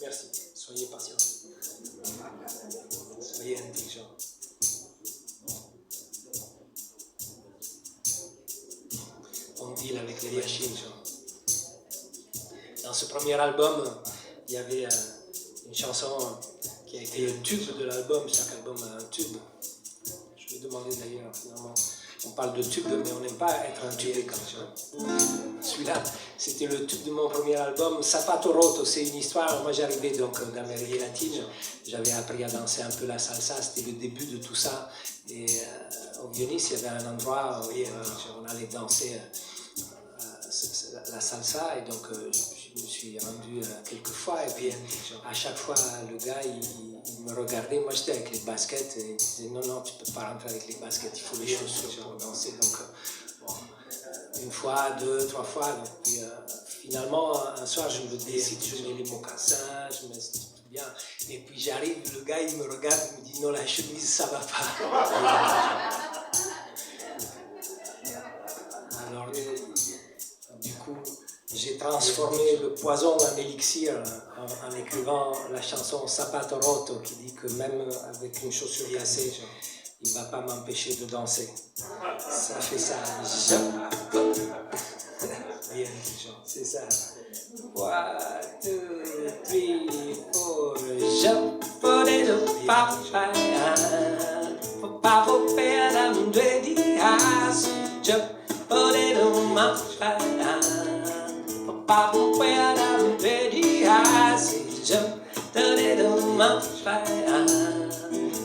Merci. Soyez patient. Soyez intelligent. On deal avec les machines. Dans ce premier album, il y avait une chanson qui a été le tube de l'album. Chaque album a un tube. Je vais demander d'ailleurs, finalement, on parle de tube, mais on n'aime pas être un tube comme ça. Celui-là, c'était le tube de mon premier album, Zapato Roto. C'est une histoire. Moi, j'arrivais donc d'Amérique latine. J'avais appris à danser un peu la salsa. C'était le début de tout ça. Et au Venise, il y avait un endroit où on allait danser la salsa. Et donc, je me suis rendu quelques fois. Et puis, à chaque fois, le gars, il me regardait. Moi, j'étais avec les baskets. Et il disait, non, tu ne peux pas rentrer avec les baskets. Il faut les chaussures pour danser. Donc, une fois, deux, trois fois. Donc, puis, finalement, un soir, je me décide, je mets les mocassins, je mets bien. Et puis j'arrive, le gars, il me regarde, il me dit non, la chemise, ça va pas. Alors, du coup, j'ai transformé le poison en élixir en écrivant la chanson Zapato Roto qui dit que même avec une chaussure cassée, il ne va pas m'empêcher de danser. Ça fait ça. C'est ça. 1, 2, 3, 4. Jump for the papaya. Papa pera de as. Jump for the papaya. Papa pera de as. Jump for the papaya.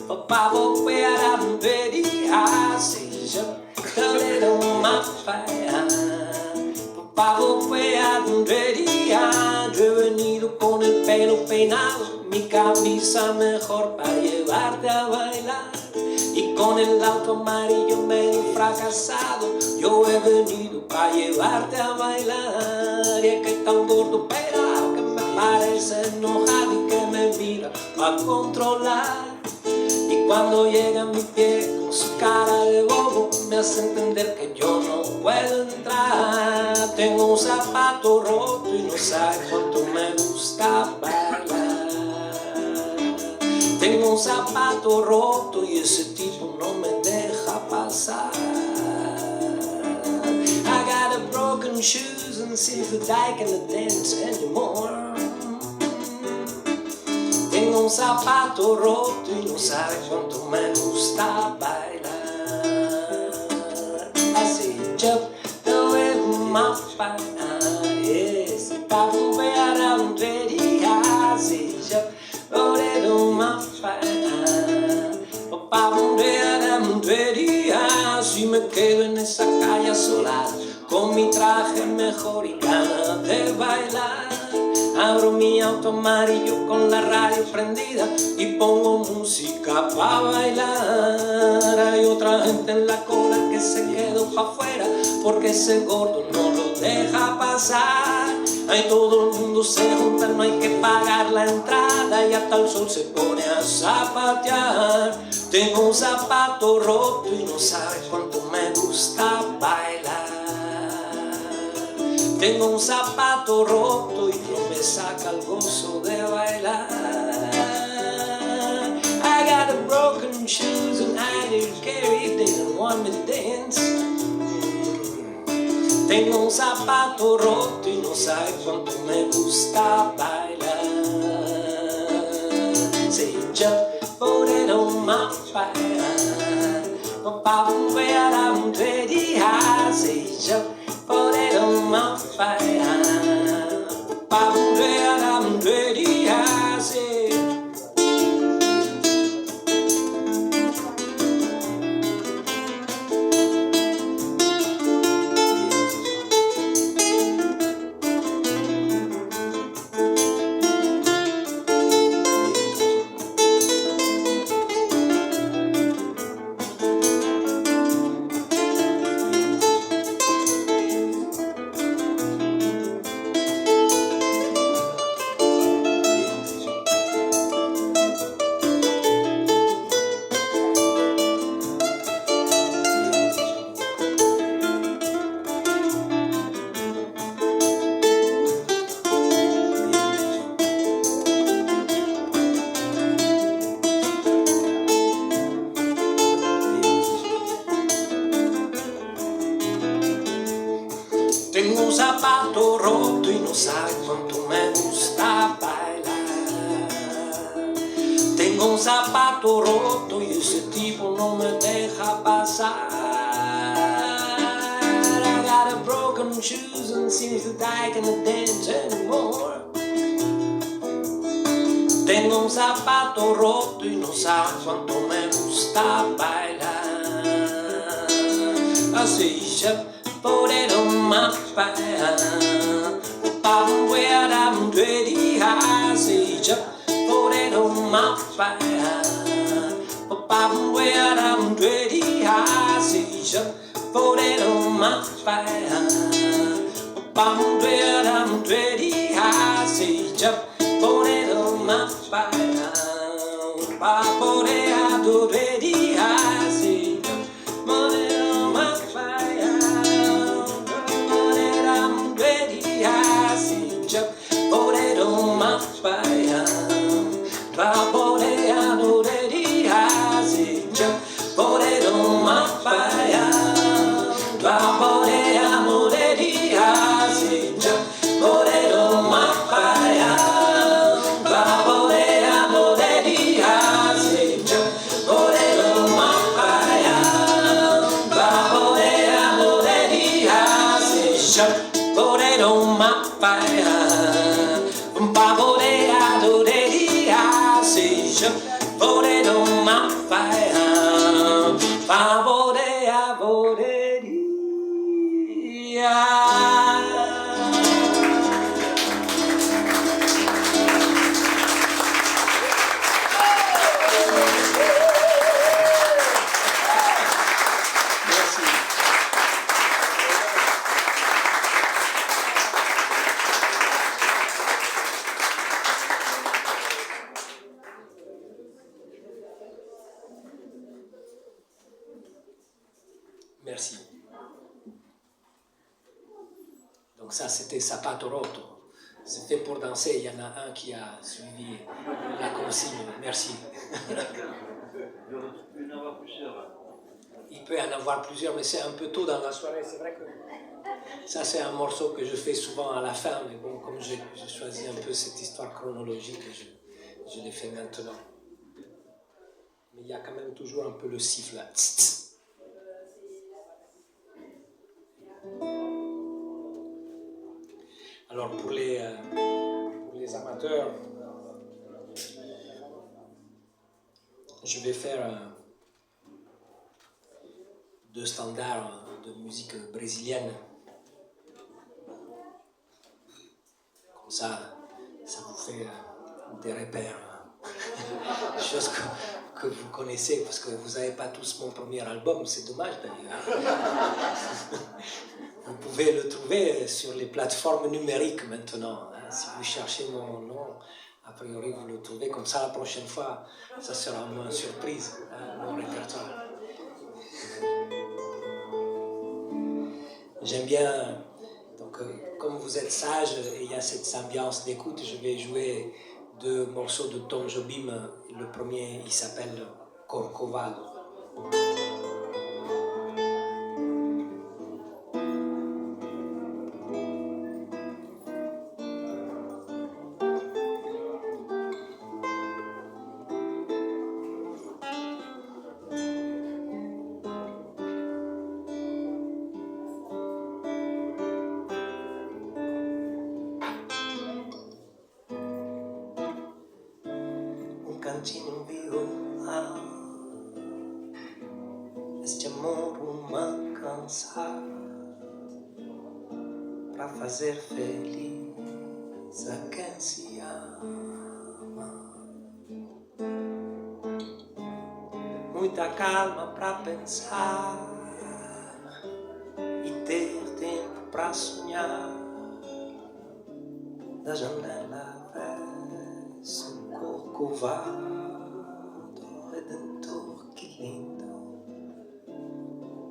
Papa pera de as. Jump for the papaya. Pavo fue a donde día, yo he venido con el pelo peinado, mi camisa mejor para llevarte a bailar. Y con el auto amarillo medio fracasado, yo he venido para llevarte a bailar. Y es que está un gordo pelado que me parece enojado y que me mira para controlar. Y cuando llega a mi pie con su cara de bobo, me hace entender que yo no puedo entrar. Tengo un zapato roto y no sabe cuánto me gusta bailar. Tengo un zapato roto y ese tipo no me deja pasar. I got a broken shoes and since the dike can't dance anymore. Tengo un zapato roto y no sabe cuánto me gusta bailar. Así yo te veo más bailar. Yes, para volver a un día. Así yo te veo más bailar. Para volver a un día. Si me quedo en esa calle sola con mi traje mejor y ganas de bailar. Abro mi auto amarillo con la radio prendida y pongo música pa' bailar. Hay otra gente en la cola que se quedó pa' afuera porque ese gordo no lo deja pasar. Ahí todo el mundo se junta, no hay que pagar la entrada y hasta el sol se pone a zapatear. Tengo un zapato roto y no sabe cuánto me gusta bailar. Tengo un zapato roto y no me saca el gozo de bailar. I got a broken shoes and I didn't care if they didn't want me to dance. Tengo un zapato roto y no sabe cuánto me gusta bailar. Say jump for it on my fire. Pa' volver a un día. Say jump for it on my fire. Pa' volver a un día. zapato roto y ese tipo no me deja pasar. I got a broken shoes and seems that I can't dance anymore. Tengo un zapato roto y no sabes cuánto me gusta bailar. Así ya por el mapa, I'm where I'm ready. Así ya por el mapa, I'm where I'm ready. Así ya por el mapa, I'm where I'm ready. Así ya por el mapa, pa poder ready. Así ya por el mapa, I'm ready. Así ya por el mapa, pa poder ready. Así ya por el mapa, pa poder ready. Así ya por el mapa. Merci. Donc ça, c'était Zapato Roto. C'est fait pour danser. Il y en a un qui a suivi la consigne. Merci. Il peut y en avoir plusieurs, mais c'est un peu tôt dans la soirée. C'est vrai que ça, c'est un morceau que je fais souvent à la fin. Mais bon, comme j'ai choisi un peu cette histoire chronologique, je l'ai fait maintenant. Mais il y a quand même toujours un peu le siffle là. Alors pour les amateurs, je vais faire deux standards de musique brésilienne. Comme ça vous fait des repères. Chose que vous connaissez, parce que vous n'avez pas tous mon premier album, c'est dommage d'ailleurs. Vous pouvez le trouver sur les plateformes numériques maintenant. Hein. Si vous cherchez mon nom, a priori vous le trouvez. Comme ça, la prochaine fois, ça sera moins surprise, hein, mon répertoire. J'aime bien, donc comme vous êtes sage et il y a cette ambiance d'écoute, je vais jouer deux morceaux de Tom Jobim. Le premier, il s'appelle Corcovado. Cantinho viola, este amor uma canção pra fazer feliz a quem se ama. Muita calma pra pensar e ter tempo pra sonhar. Da janela vê-se um corcovado redentor, que lindo.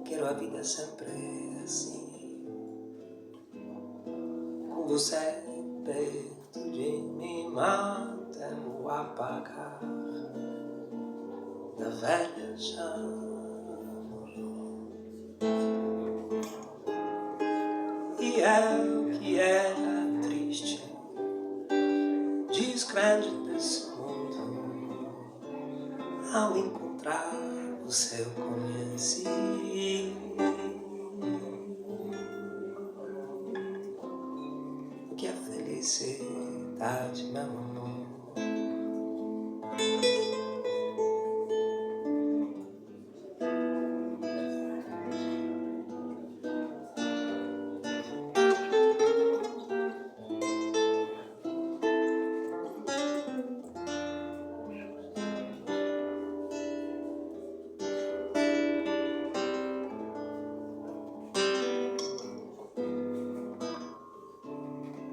Quero a vida sempre assim, com você perto de mim, mantendo a apagar da velha chama. E eu que era triste, descrente desse mundo, Ao encontrar você eu conheci que a felicidade, meu amor,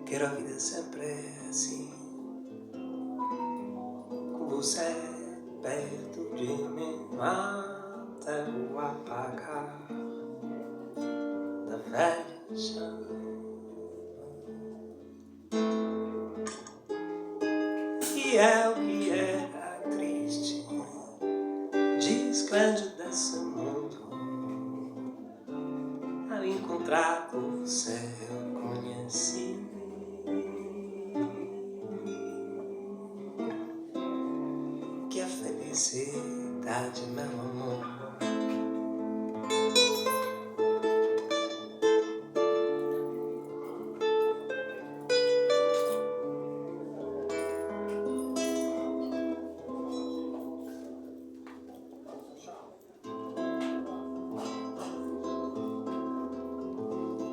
quero a vida sempre assim, com você perto de mim, até o apagar da velha chama. E é o que era triste, descrente desse mundo. Ao encontrar você eu conheci que a felicidade, meu amor,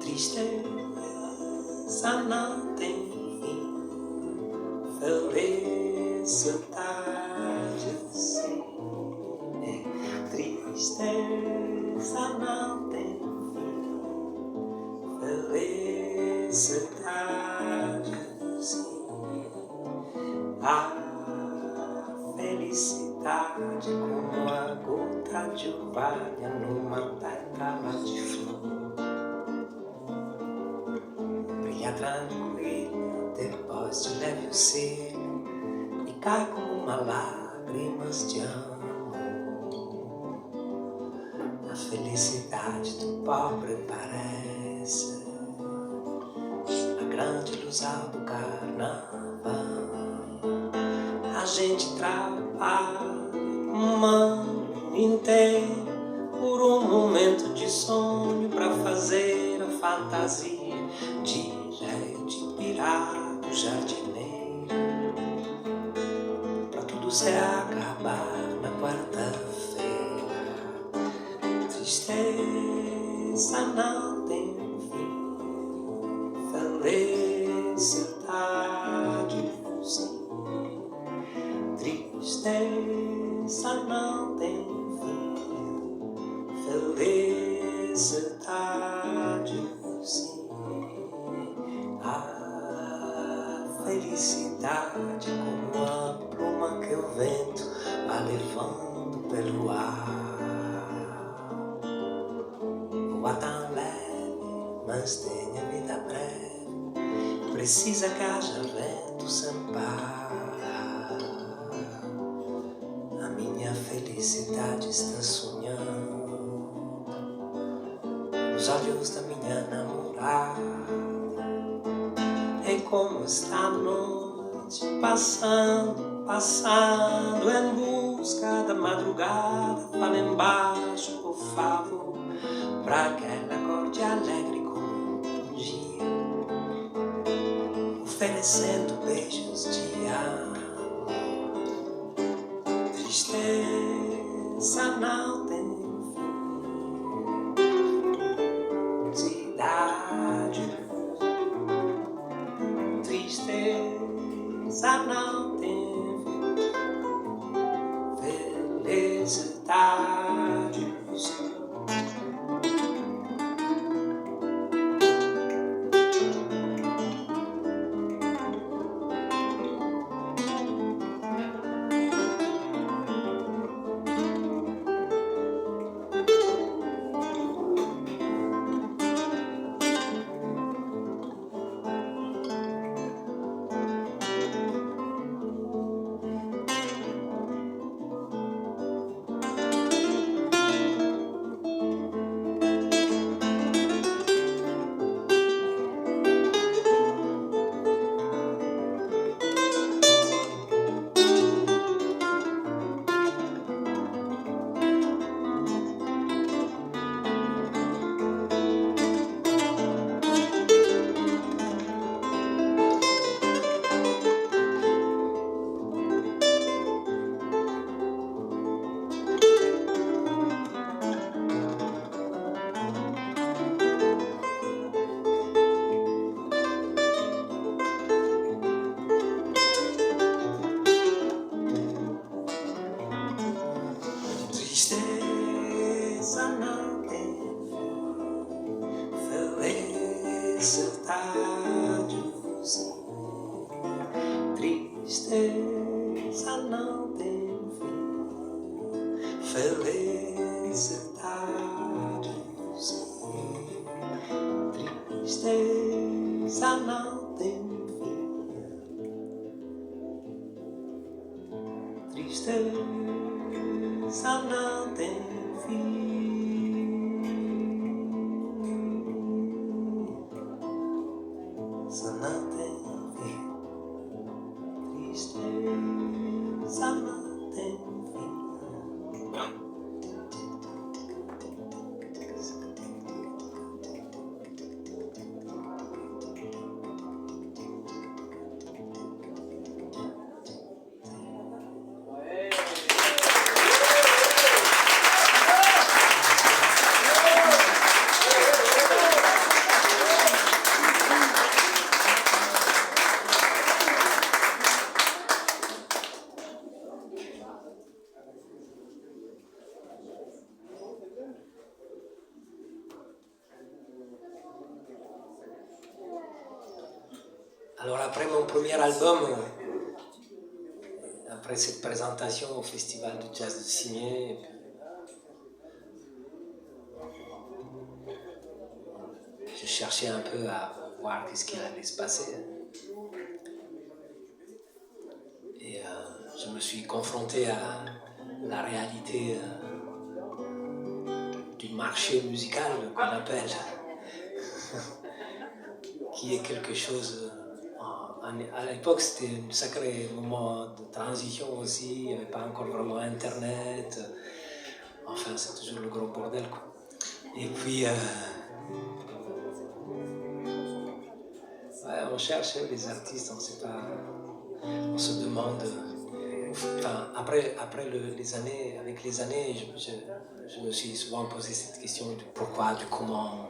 tristeza não tem fim, felicidade sim. Tristeza não tem fim, felicidade sim. A felicidade como a gota de orvalho numa pétala de flor, brilha tranquila depois de leve o cílio e cai como uma lágrimas de amor. A felicidade do pobre parece a grande ilusão do carnaval. A gente trabalha um ano inteiro por um momento de sonho pra fazer a fantasia de gente pirata, jardineiro, pra tudo se acabar na quarta-feira. Tristeza não tem fim, felicidade sim. Tristeza não tem fim, felicidade sim. A felicidade como a pluma que o vento vai levando pelo ar. Voa tão leve, mas tem a vida breve, precisa que haja vento sem parar. A minha felicidade está sonhando nos olhos da minha namorada. E como está a noite passando, passando em busca da madrugada, fala embaixo, por favor, pra que ela acorde alegre como um dia, oferecendo beijos de amor. Tristeza não tem fim, cidade. Tristeza não tem fim, felicidade sim. tristeza não tem fim. Felicidade, sim. Tristeza não tem fim. Tristeza não tem fim. Tristeza não tem fim. Tristeza não tem fim. Alors après mon premier album, après cette présentation au Festival de Jazz de Cimiez, je cherchais un peu à voir qu'est-ce qui allait se passer. Et je me suis confronté à la réalité du marché musical qu'on appelle, qui est quelque chose... À l'époque, c'était un sacré moment de transition aussi, il n'y avait pas encore vraiment Internet, enfin c'est toujours le gros bordel quoi. Et puis, ouais, on cherche les artistes, on sait pas, on se demande, enfin après les années, avec les années, je me suis souvent posé cette question du pourquoi, du comment.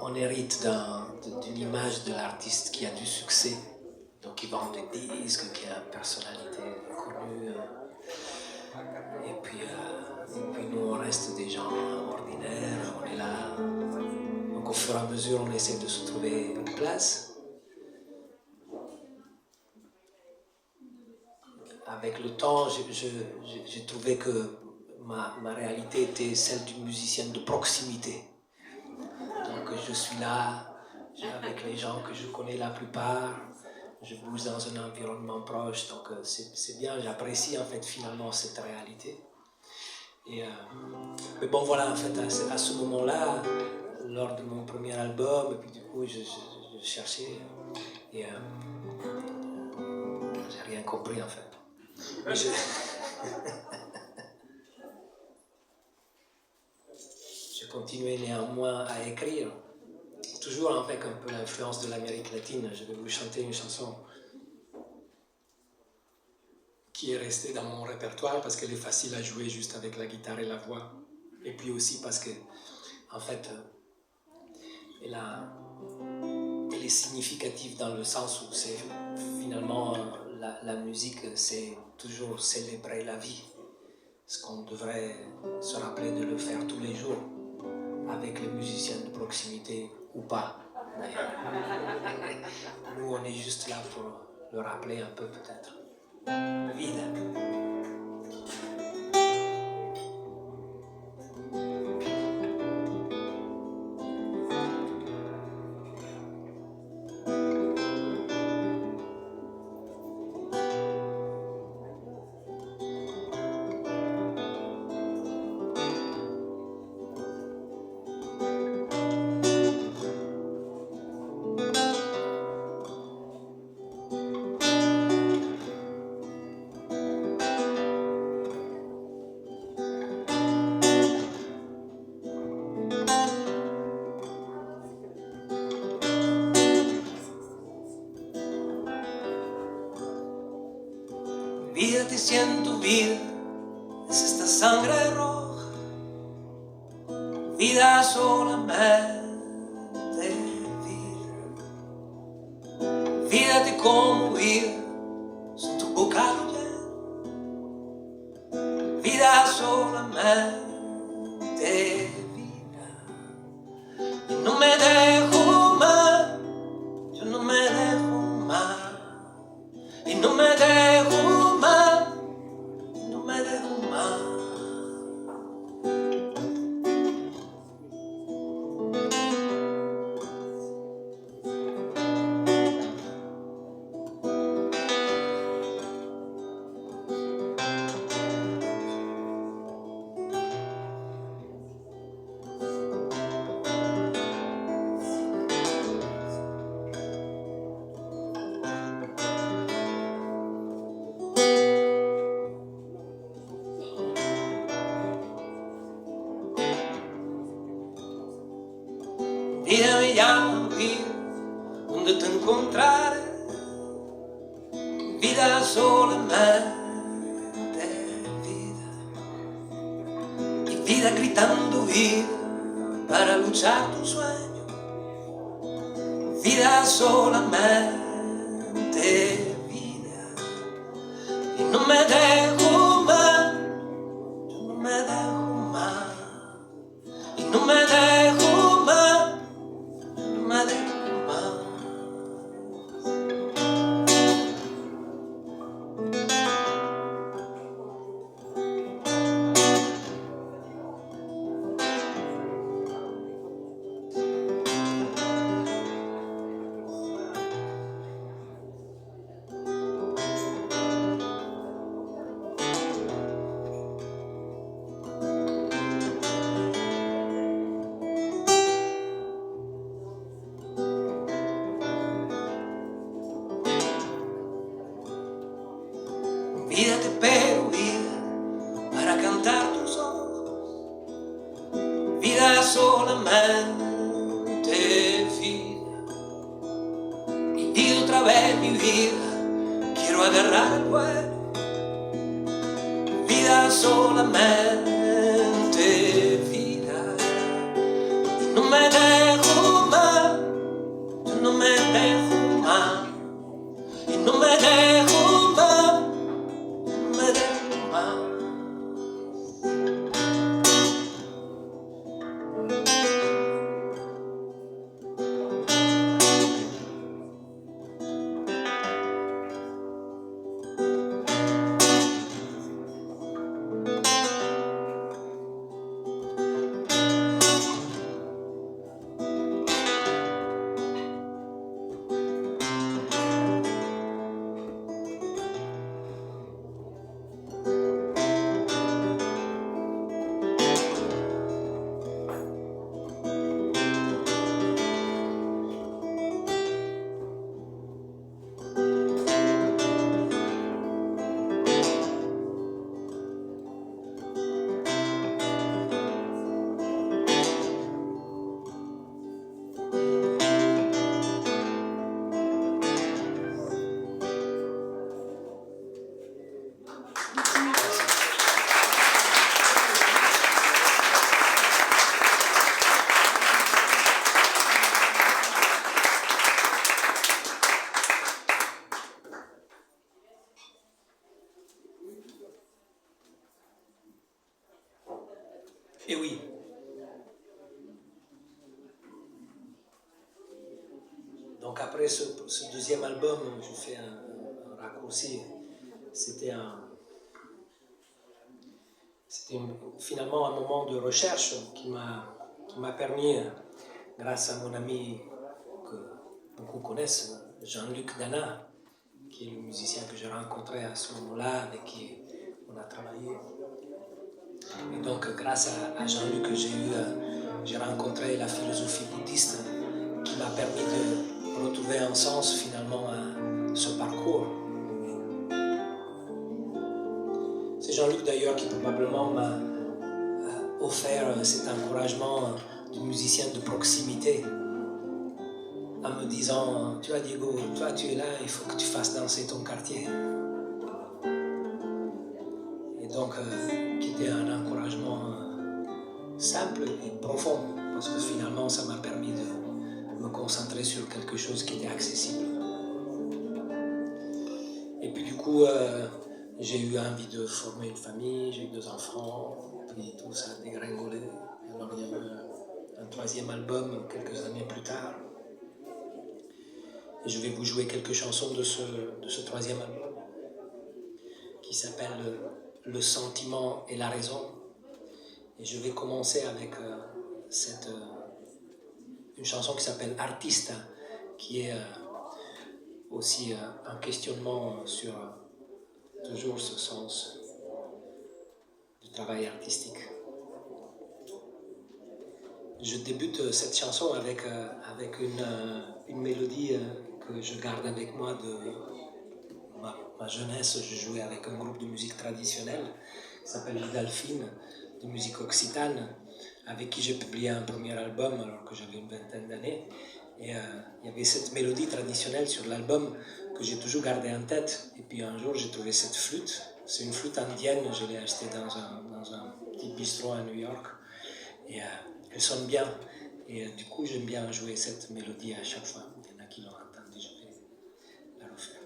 On hérite d'une image de l'artiste qui a du succès, donc qui vend des disques, qui a une personnalité connue. Et puis nous, on reste des gens ordinaires, on est là. Donc au fur et à mesure, on essaie de se trouver une place. Avec le temps, j'ai trouvé que ma réalité était celle d'une musicienne de proximité. Donc je suis là, avec les gens que je connais la plupart, je bouge dans un environnement proche, donc c'est bien, j'apprécie en fait finalement cette réalité. Mais bon voilà, en fait à ce moment-là, lors de mon premier album, et puis du coup je cherchais et j'ai rien compris en fait. Je continuais néanmoins à écrire, toujours avec un peu l'influence de l'Amérique latine. Je vais vous chanter une chanson qui est restée dans mon répertoire parce qu'elle est facile à jouer juste avec la guitare et la voix. Et puis aussi parce que, en fait, elle est significative dans le sens où c'est finalement la musique, c'est toujours célébrer la vie. Ce qu'on devrait se rappeler de le faire tous les jours, avec les musiciens de proximité ou pas, d'ailleurs. Nous, on est juste là pour le rappeler un peu, peut-être. Vida. Vida, te siento, vida, es esta sangre roja. Vida, solamente vida. Vida, te como vida, son tu bocado lleno. Vida, solamente vida. Y no me dejo llama vida, donde te encontraré, vida solamente vida, y vida gritando vida para luchar tu sueño, vida solamente vida, y no me dejo más, yo no me dejo más, y no me dejo más, yo no me dejo más. Vida te pego, vida, para cantar tus ojos, vida solamente vida, y di otra vez mi vida, quiero agarrar el vuelo, vida solamente vida, y no me dejo más, yo no me dejo más, y no me dejo más. Et oui. Donc après ce deuxième album, je fais un raccourci. C'était finalement un moment de recherche qui m'a permis, grâce à mon ami que beaucoup connaissent, Jean-Luc Dana, qui est le musicien que j'ai rencontré à ce moment-là, avec qui on a travaillé. Et donc, grâce à Jean-Luc, j'ai rencontré la philosophie bouddhiste qui m'a permis de retrouver un sens finalement à ce parcours. C'est Jean-Luc d'ailleurs qui probablement m'a offert cet encouragement du musicien de proximité en me disant, tu vois Diego, toi tu es là, il faut que tu fasses danser ton quartier. Et donc, qui était un encouragement simple et profond, parce que finalement ça m'a permis de me concentrer sur quelque chose qui était accessible. Et puis du coup, j'ai eu envie de former une famille, j'ai eu 2 enfants, puis tout ça a dégringolé. Alors il y a eu un 3e album quelques années plus tard. Et je vais vous jouer quelques chansons de ce 3e album, qui s'appelle Le sentiment et la raison. Et je vais commencer avec une chanson qui s'appelle Artista, qui est aussi un questionnement sur toujours ce sens du travail artistique. Je débute cette chanson avec une mélodie que je garde avec moi de ma jeunesse. Je jouais avec un groupe de musique traditionnelle qui s'appelle Vidalfine, de musique occitane. avec qui j'ai publié un premier album alors que j'avais une vingtaine d'années. Et il y avait cette mélodie traditionnelle sur l'album que j'ai toujours gardée en tête. Et puis un jour, j'ai trouvé cette flûte. C'est une flûte indienne, je l'ai achetée dans un petit bistrot à New York. Et elle sonne bien. Et du coup, j'aime bien jouer cette mélodie à chaque fois. Il y en a qui l'ont entendue, je vais la refaire.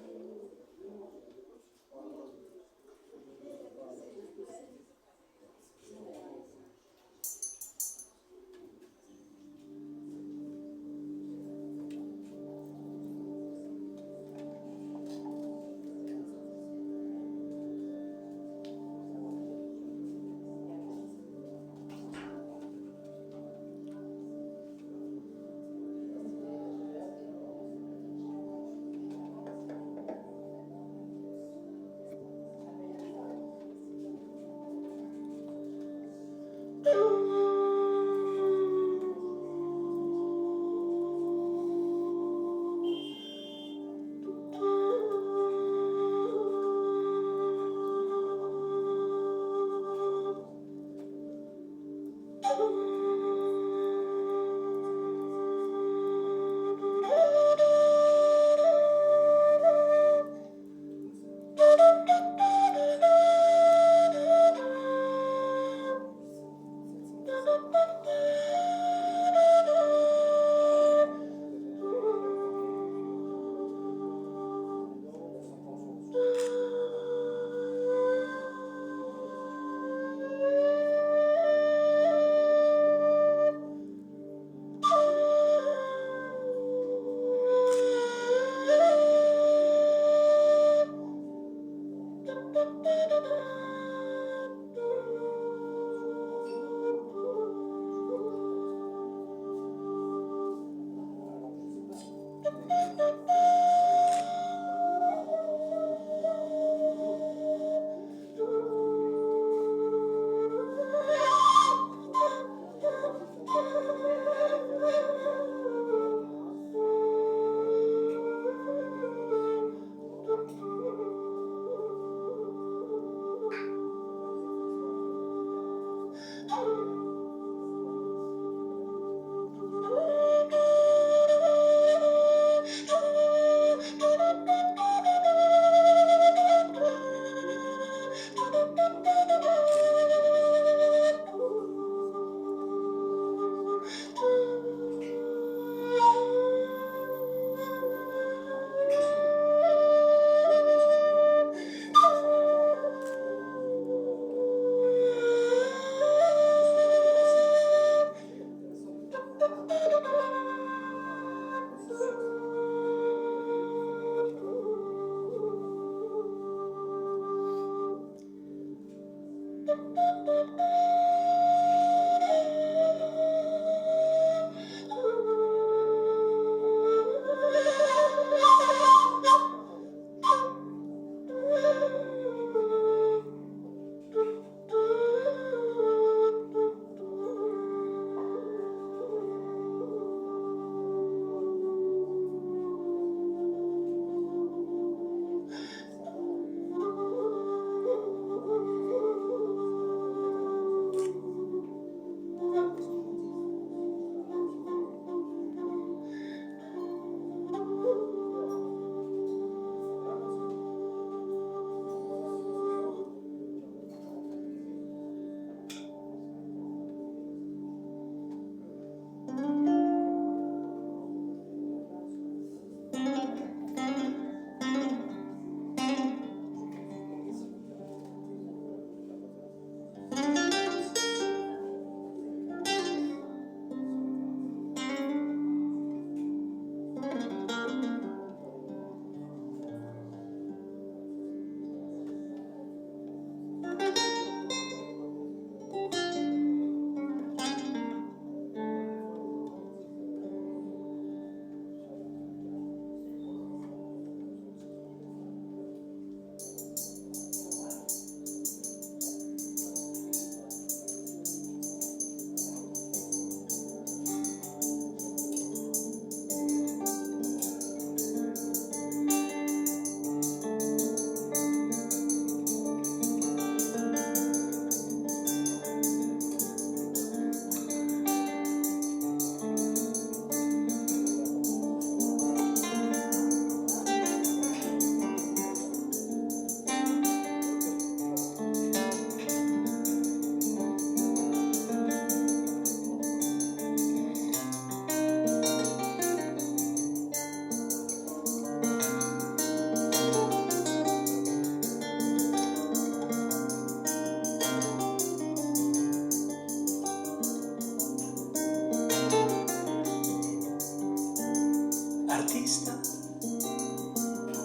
artista,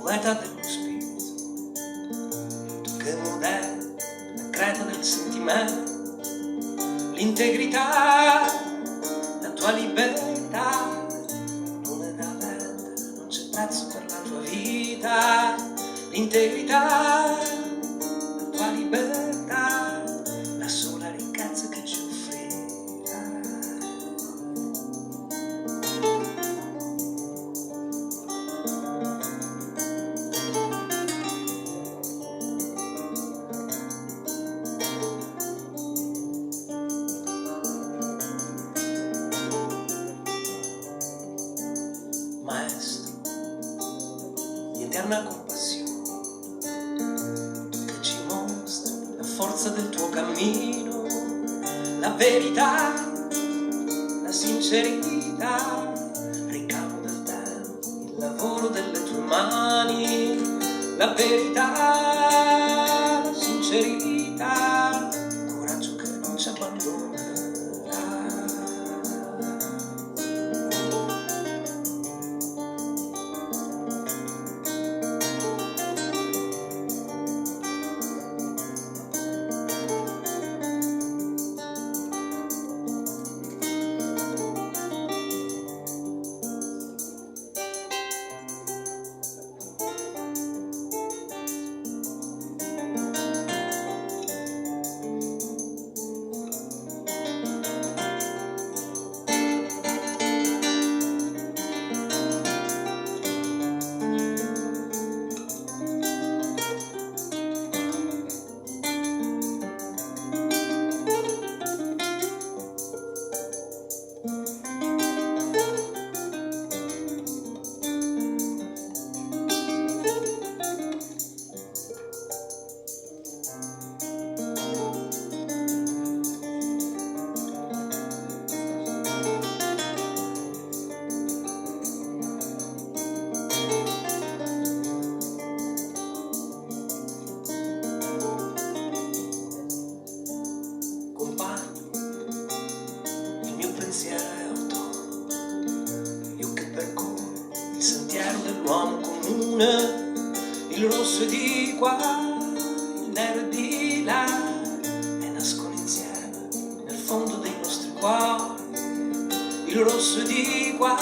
poeta dello spirito, tu che modelli la creta del sentimento, l'integrità, la tua libertà, non è da vendere, non c'è prezzo per la tua vita, l'integrità, la tua libertà, la sola ricchezza che ci offrirà. Maestro di eterna compassione, tu che ci mostri la forza del tuo cammino, la verità, la sincerità, ricamo del tempo, il lavoro delle tue mani, la verità, la sincerità, coraggio che non ci abbandonerà. Dell'uomo comune, il rosso è di qua, il nero è di là, e nascono insieme nel fondo dei nostri cuori, il rosso è di qua,